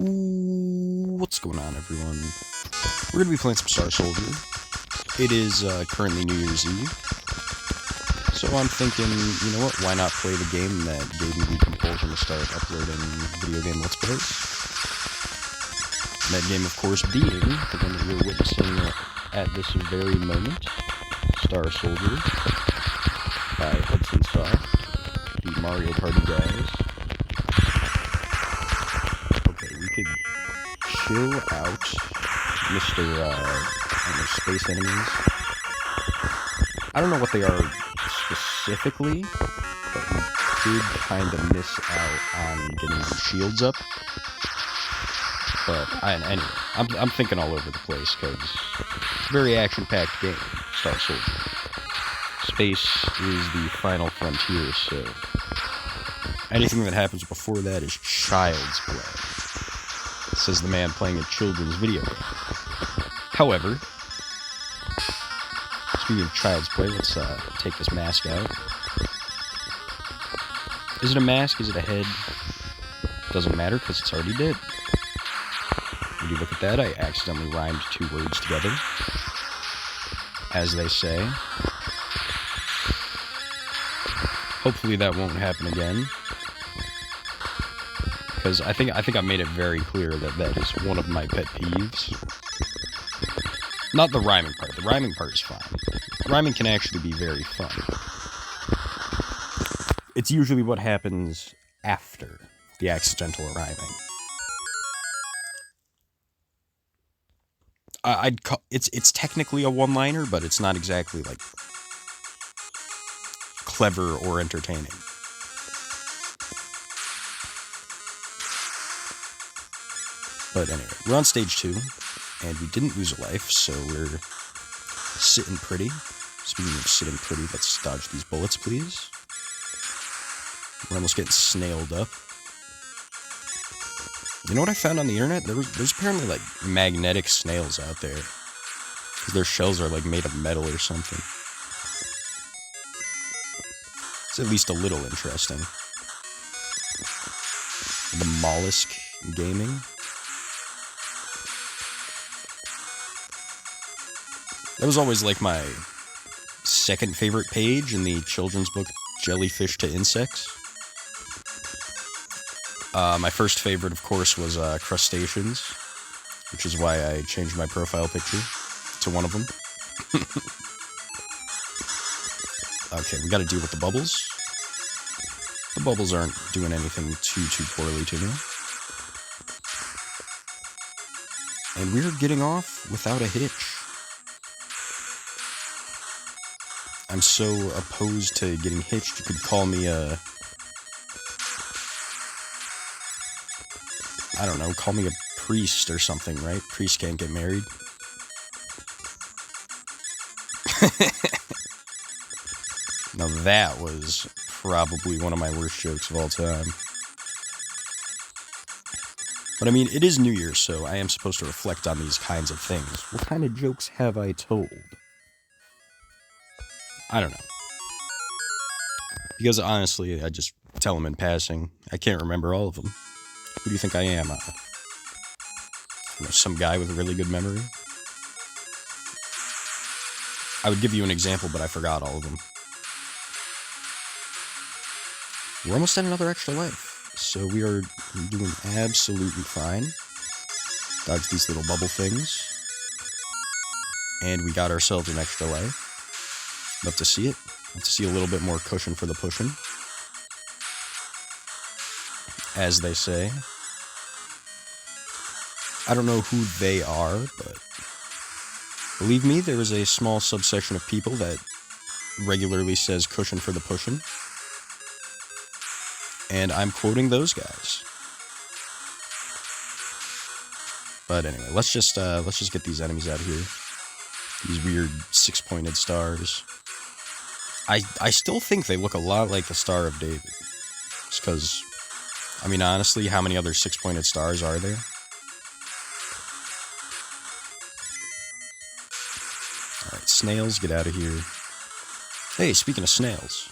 What's going on, everyone? We're going to be playing some Star Soldier. It is currently New Year's Eve, so I'm thinking, you know what, why not play the game that gave me the compulsion to start uploading video game Let's Plays? And that game, of course, being the one that we're witnessing at this very moment, Star Soldier by Hudson, the Mario Party guys. Okay, we could chill out, Mr. I don't know, space enemies. I don't know what they are specifically, but we did kind of miss out on getting the shields up. But anyway, I'm thinking all over the place because very action-packed game, Star Soldier. Space is the final frontier, so anything that happens before that is child's play, says the man playing a children's video game. However, speaking of child's play, let's take this mask out. Is it a mask? Is it a head? Doesn't matter because it's already dead. When you look at that, I accidentally rhymed two words together, as they say. Hopefully that won't happen again, because I think I made it very clear that that is one of my pet peeves. Not the rhyming part. The rhyming part is fine. Rhyming can actually be very fun. It's usually what happens after the accidental rhyming. It's technically a one-liner, but it's not exactly like clever or entertaining. But anyway, we're on stage 2, and we didn't lose a life, so we're sitting pretty. Speaking of sitting pretty, let's dodge these bullets, please. We're almost getting snailed up. You know what I found on the internet? There's apparently, like, magnetic snails out there. Because their shells are, like, made of metal or something. It's at least a little interesting. The mollusk gaming. That was always, like, my second favorite page in the children's book, Jellyfish to Insects. My first favorite, of course, was crustaceans, which is why I changed my profile picture to one of them. Okay, we gotta deal with the bubbles. The bubbles aren't doing anything too poorly to me. And we're getting off without a hitch. I'm so opposed to getting hitched, you could call me a... I don't know, call me a priest or something, right? Priests can't get married. Now that was probably one of my worst jokes of all time. But I mean, it is New Year's, so I am supposed to reflect on these kinds of things. What kind of jokes have I told? I don't know. Because honestly, I just tell them in passing. I can't remember all of them. Who do you think I am? Some guy with a really good memory? I would give you an example, but I forgot all of them. We're almost at another extra life, so we are doing absolutely fine. Dodge these little bubble things. And we got ourselves an extra life. Love to see it. Love to see a little bit more cushion for the pushing, as they say. I don't know who they are, but believe me, there is a small subsection of people that regularly says cushion for the pushing. And I'm quoting those guys. But anyway, let's just get these enemies out of here. These weird six-pointed stars. I still think they look a lot like the Star of David. Just because, I mean, honestly, how many other six-pointed stars are there? Alright, snails, get out of here. Hey, speaking of snails.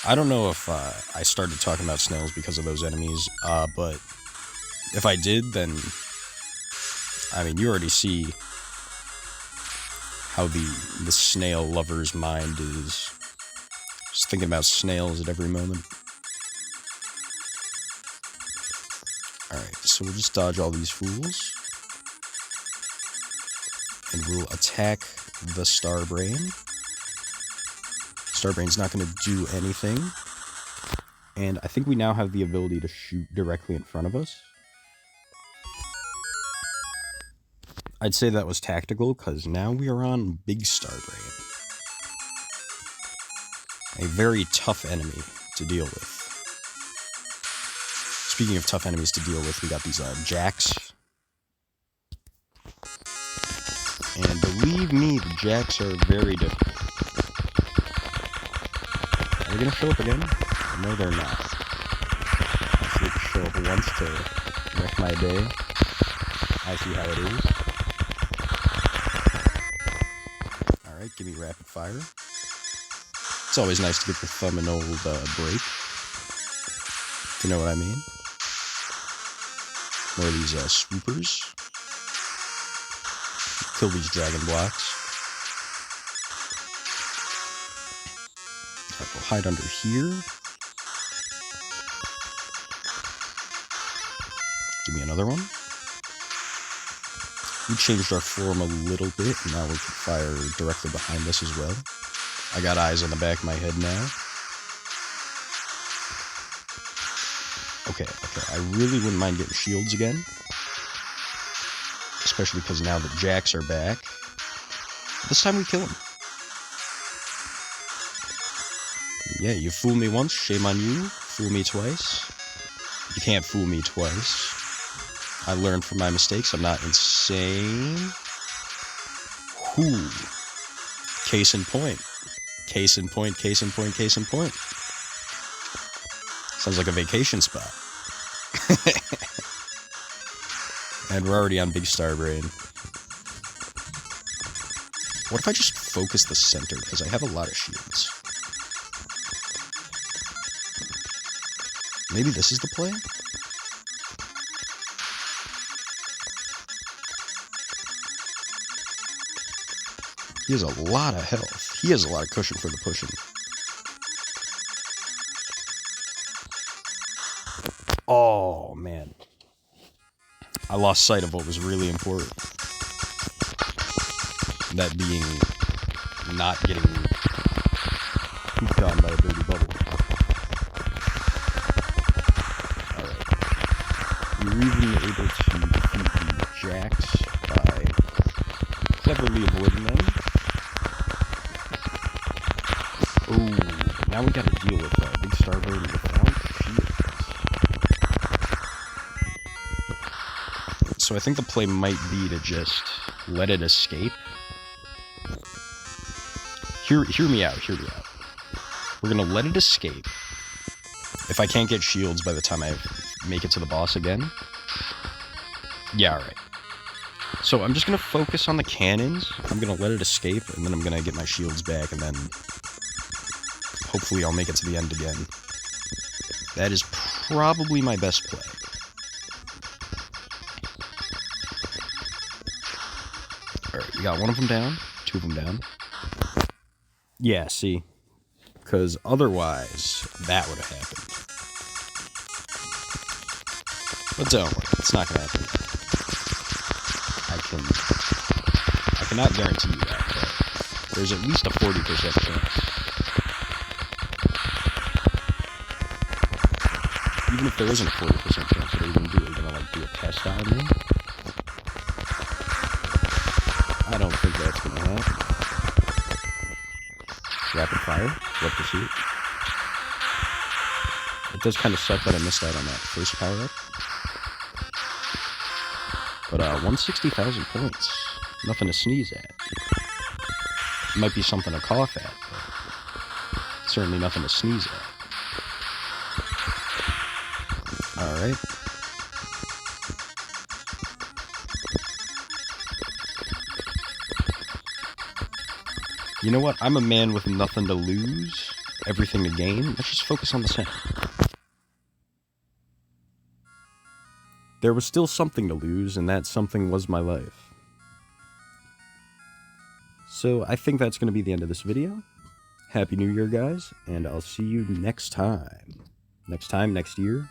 I don't know if I started talking about snails because of those enemies, but if I did, then, I mean, you already see how the snail lover's mind is just thinking about snails at every moment. Alright, so we'll just dodge all these fools. And we'll attack the Starbrain. Starbrain's not going to do anything. And I think we now have the ability to shoot directly in front of us. I'd say that was tactical, because now we are on Big Starbrain. A very tough enemy to deal with. Speaking of tough enemies to deal with, we got these jacks. And believe me, the jacks are very difficult. Are they going to show up again? No, they're not. Actually, they show up once to wreck my day. I see how it is. Alright, give me rapid fire. It's always nice to get your thumb an old break. If you know what I mean. More of these swoopers. Kill these dragon blocks. Alright, we'll hide under here. Give me another one. We changed our form a little bit, and now we can fire directly behind us as well. I got eyes on the back of my head now. Okay, I really wouldn't mind getting shields again. Especially because now the jacks are back. This time we kill him. Yeah, you fool me once, shame on you. Fool me twice. You can't fool me twice. I learned from my mistakes. I'm not insane. Whoo. Case in point. Case in point, case in point, case in point. Sounds like a vacation spot. And we're already on Big Starbrain. What if I just focus the center? Because I have a lot of shields. Maybe this is the play? He has a lot of health. He has a lot of cushion for the pushing. Oh, man. I lost sight of what was really important. That being not getting pooped on by a dirty bubble. Alright. You're even able to defeat the jacks by cleverly avoiding them. Oh, now we gotta deal with Big Starbrain without shields. So I think the play might be to just let it escape. Hear me out, hear me out. We're gonna let it escape. If I can't get shields by the time I make it to the boss again. Yeah, alright. So I'm just gonna focus on the cannons. I'm gonna let it escape, and then I'm gonna get my shields back, and then hopefully I'll make it to the end again. That is probably my best play. Alright, we got one of them down, two of them down. Yeah, see? Because otherwise, that would have happened. But don't worry, it's not going to happen. I cannot guarantee you that, but there's at least a 40% chance. Even if there isn't a 40% chance, what are you going to do? Are you going to, like, do a test on me? I don't think that's going to happen. Rapid fire. Love to see it. It does kind of suck that I missed out on that first power-up. But 160,000 points. Nothing to sneeze at. Might be something to cough at, but certainly nothing to sneeze at. Alright. You know what? I'm a man with nothing to lose. everything to gain. Let's just focus on the center. There was still something to lose, and that something was my life. So I think that's going to be the end of this video. Happy New Year, guys, and I'll see you next time. Next year,